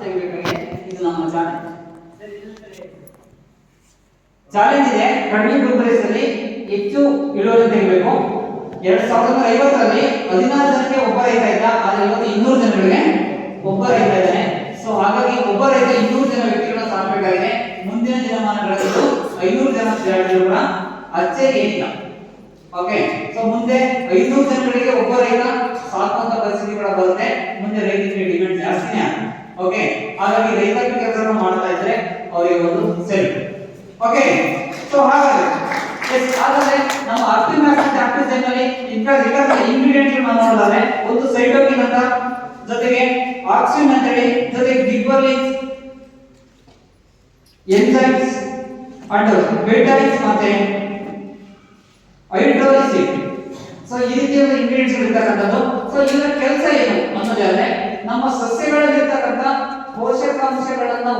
ತೆಗಿಬೇಕಾಗಿದೆ. ಇದು ನಮ್ಮ ಚಾಲೆಂಜ್ ಇದೆ. ಕಡಿಮೆ ಪ್ರಿಪರೇಷನ್ ಹೆಚ್ಚು ಇಳುವರಿ ತೆಗಿಬೇಕು. 2050ರಲ್ಲಿ 16 ಜನಕ್ಕೆ ಒಬ್ಬ ರೈತ ಇದ್ದ, ಆದರೆ ಇವತ್ತು 200 ಜನಗಳಿಗೆ ಒಬ್ಬ ರೈತ ಇದ್ದಾನೆ. ಸೊ ಹಾಗಾಗಿ ಒಬ್ಬ ರೈತ 200 ಜನ ವ್ಯಕ್ತಿಗಳನ್ನ ಸಾಕಬೇಕಾಗಿದೆ. ಮುಂದಿನ ದಿನಮಾನಗಳಲ್ಲಿ 500 ಜನ ವಿದ್ಯಾರ್ಥಿಗಳು ಕೂಡ ಅಚ್ಚರಿ ಏನಿಲ್ಲ. ಓಕೆ, ಸೊ ಮುಂದೆ 500 ಜನಗಳಿಗೆ ಒಬ್ಬ ರೈತ ಸಾಕುವಂತ ಪರಿಸ್ಥಿತಿ ಕೂಡ ಬರುತ್ತೆ. ಮುಂದೆ ರೈತರಿಗೆ ಡಿಮ್ಯಾಂಡ್ ಜಾಸ್ತಿನೇ ಆಗುತ್ತೆ. ಓಕೆ, ಹಾಗಾಗಿ ರೈತಾಪಿ ಕೆಲಸವನ್ನು ಮಾಡ್ತಾ ಇದ್ರೆ ಅವರಿಗೆ ಒಂದು ಸರಿ. ಓಕೆ, ಸೊ ಹಾಗಾದ್ರೆ ನಮ್ಮ ಆಪ್ಟಿಮ್ಯಾಕ್ಸ್ ಚಾಪ್ಟರ್ ಅಲ್ಲಿ ಇಂಗ್ರೀಡಿಯೆಂಟ್ಸ್ ನೋಡೋದಾದ್ರೆ ಒಂದು ಸೈಟೋಕಿನ್ ಅಂತ, ಜೊತೆಗೆ ಆಕ್ಸಿನ್ ಅಂತೇಳಿ, ಜೊತೆಗೆ ಗಿಬ್ಬರ್ಲಿನ್ಸ್, ಎನ್ಸೈಮ್ಸ್ ಅಂಡ್ ಬೇಟಾಯಿಸ್ ಮತ್ತೆ ಹೈಡ್ರೋಲಿಸಿಸ್. ಸೊ ಈ ರೀತಿಯ ಇಂಗ್ರೀಡಿಯೆಂಟ್ಸ್ ಇರತಕ್ಕಂಥದ್ದು. ಸೊ ಇದರ ಕೆಲಸ ಏನು ಅನ್ನೋದಾದ್ರೆ ನಮ್ಮ ಸಸ್ಯಗಳಲ್ಲಿ ಇರತಕ್ಕಂಥ ಪೋಷಕಾಂಶಗಳನ್ನ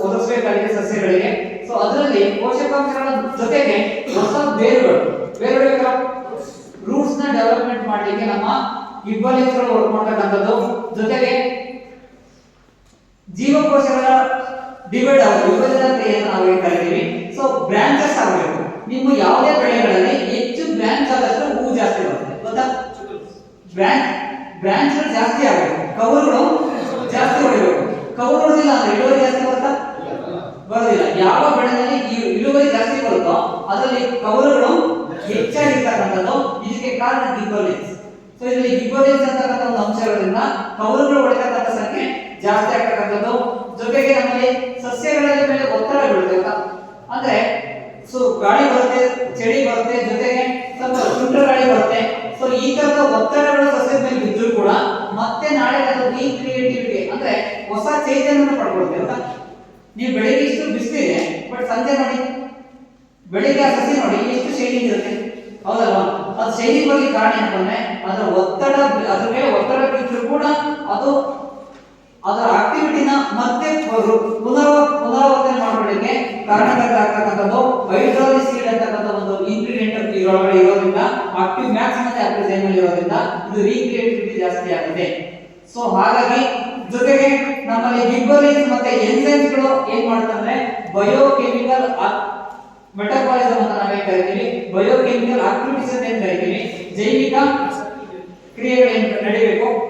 ಒದಗಿಸಬೇಕಾಗಿದೆ ಸಸ್ಯಗಳಿಗೆ. ಸೊ ಅದರಲ್ಲಿ ಪೋಷಕಾಂಶಗಳ ಜೊತೆಗೆ ಹೊಸ ಬೇರುಗಳ ರೂಟ್ಸ್ ನ ಡೆವಲಪ್ಮೆಂಟ್ ಮಾಡಲಿಕ್ಕೆ ನಮ್ಮ ಗಿಬ್ಬರ್ಲಿನ್ಸ್ ವರ್ಕ್ ಮಾಡತಕ್ಕಂಥದ್ದು. ಜೊತೆಗೆ ಜೀವಕೋಶಗಳ ಡಿವೈಡ್ ವಿಭಜನಾ ಕ್ರಿಯೆಯನ್ನು ನಾವು ಏನು ಕರಿತೀವಿ. ಸೊ ಬ್ರಾಂಚಸ್ ಆಗಬೇಕು. ನಿಮ್ಮ ಯಾವುದೇ ಬೆಳೆಗಳಲ್ಲಿ ಹೆಚ್ಚು ಬ್ರಾಂಚ್ ಆದಷ್ಟು ಹೂ ಜಾಸ್ತಿ ಬರುತ್ತೆ, ಗೊತ್ತಾ? ಬ್ರಾಂಚ್ಗಳು ಜಾಸ್ತಿ ಆಗಬೇಕು, ಕವರುಗಳು ಜಾಸ್ತಿ ಹೊಡಿಬೇಕು. ಕವರ್ ಹೊಡೆದಿಲ್ಲ ಅಂದ್ರೆ ಇಳುವರಿ ಜಾಸ್ತಿ ಬರುತ್ತಾ? ಬರೋದಿಲ್ಲ. ಯಾವ ಬೆಳೆಯಲ್ಲಿ ಇಳುವರಿ ಜಾಸ್ತಿ ಬರುತ್ತೋ ಅದರಲ್ಲಿ ಕವರುಗಳು ಹೆಚ್ಚಾಗಿರ್ತಕ್ಕಂಥದ್ದು. ಇದಕ್ಕೆ ಕಾರಣ ಗಿಬ್ಬರ್ಲಿನ್ಸ್. ಸೊ ಇದರಲ್ಲಿ ಗಿಬ್ಬರ್ಲಿನ್ಸ್ ಅಂತಕ್ಕಂಥ ಒಂದು ಅಂಶ ಇರೋದ್ರಿಂದ ಕವರುಗಳು ಹೊಡೆತಕ್ಕಂಥ ಸಂಖ್ಯೆ ಜಾಸ್ತಿ ಆಗ್ತಕ್ಕಂಥದ್ದು. ಜೊತೆಗೆ ನಮ್ಮಲ್ಲಿ ಸಸ್ಯಗಳ ಮೇಲೆ ಒತ್ತಡ ಬೀಳುತ್ತೆ, ಅಂದ್ರೆ ಸೊ ಗಾಳಿ ಬರುತ್ತೆ, ಚಳಿ ಬರುತ್ತೆ, ಜೊತೆಗೆ ಸ್ವಲ್ಪ ಸುಂಟರ ಗಾಳಿ ಬರುತ್ತೆ. ಸೊ ಈ ತರದ ಒತ್ತಡಗಳು ಸಸ್ಯದ ಮೇಲೆ ಬಿದ್ದರೂ ಕೂಡ ಮತ್ತೆ ನಾಳೆ ಅದು ರೀಕ್ರಿಯೇಟಿವಿಟಿ ಅಂದ್ರೆ ಹೊಸ ಚೈತನ್ಯವನ್ನು ಪಡ್ಕೊಳುತ್ತೆ ಅಂತ. ನೀವು ಬೆಳಿಗ್ಗೆ ಇಷ್ಟು ಬಿಸಿಲಿದೆ, ಬಟ್ ಸಂಜೆ ನೋಡಿ, ಬೆಳಿಗ್ಗೆ ಆ ಸಸಿ ನೋಡಿ ಎಷ್ಟು ಶೈನಿಂಗ್ ಇರುತ್ತೆ, ಹೌದಲ್ವಾ? ಅದು ಶೈನಿಂಗ್ ಬಗ್ಗೆ ಕಾರಣ ಏನಂದ್ರೆ ಅದರ ಒತ್ತಡ, ಅದ್ರ ಮೇಲೆ ಒತ್ತಡ ಬಿದ್ದರೂ ಕೂಡ ಅದು ಅದರ ಆಕ್ಟಿವಿಟಿನ ಮತ್ತೆ ಪುನರಾವರ್ತನೆ ಮಾಡಲಿಕ್ಕೆ ಕಾರಣಕರ್ತಕ್ಕಂಥದ್ದು ಹೈಡ್ರಾಲಿಕ್ ಸೀಡ್ ಅಂತಕ್ಕಂಥ ಒಂದು ಇಂಗ್ರೀಡಿಯೆಂಟ್ ಇದರೊಳಗಡೆ ಇರೋದ್ರಿಂದ, ಆಕ್ಟಿವ್ ಮ್ಯಾಕ್ಸ್ ಮತ್ತೆ ಆಕ್ಟಿವ್ ಸೈನ್ ಇರೋದ್ರಿಂದ ಇದು ರೀಕ್ರಿಯೇಟಿವಿಟಿ ಜಾಸ್ತಿ ಆಗುತ್ತೆ. ಸೊ ಹಾಗಾಗಿ ಜೊತೆಗೆ ನಮ್ಮಲ್ಲಿ ಗಿಬ್ಬರ್ಲಿನ್ಸ್ ಮತ್ತೆ ಎನ್ಸೈಮ್ಸ್ ಗಳು ಏನ್ ಮಾಡ್ತಾರೆ, ಬಯೋಕೆಮಿಕಲ್ ಮೆಟಾಬಾಲಿಸಮ್ ಅಂತ ನಾವೇನ್ ಕರಿತೀವಿ, ಬಯೋಕೆಮಿಕಲ್ ಆಕ್ಟಿವಿಟೀಸ್ ಅಂತ ಏನ್ ಕರಿತೀವಿ, ಜೈವಿಕ ಕ್ರಿಯೆಗಳು ನಡೀಬೇಕು.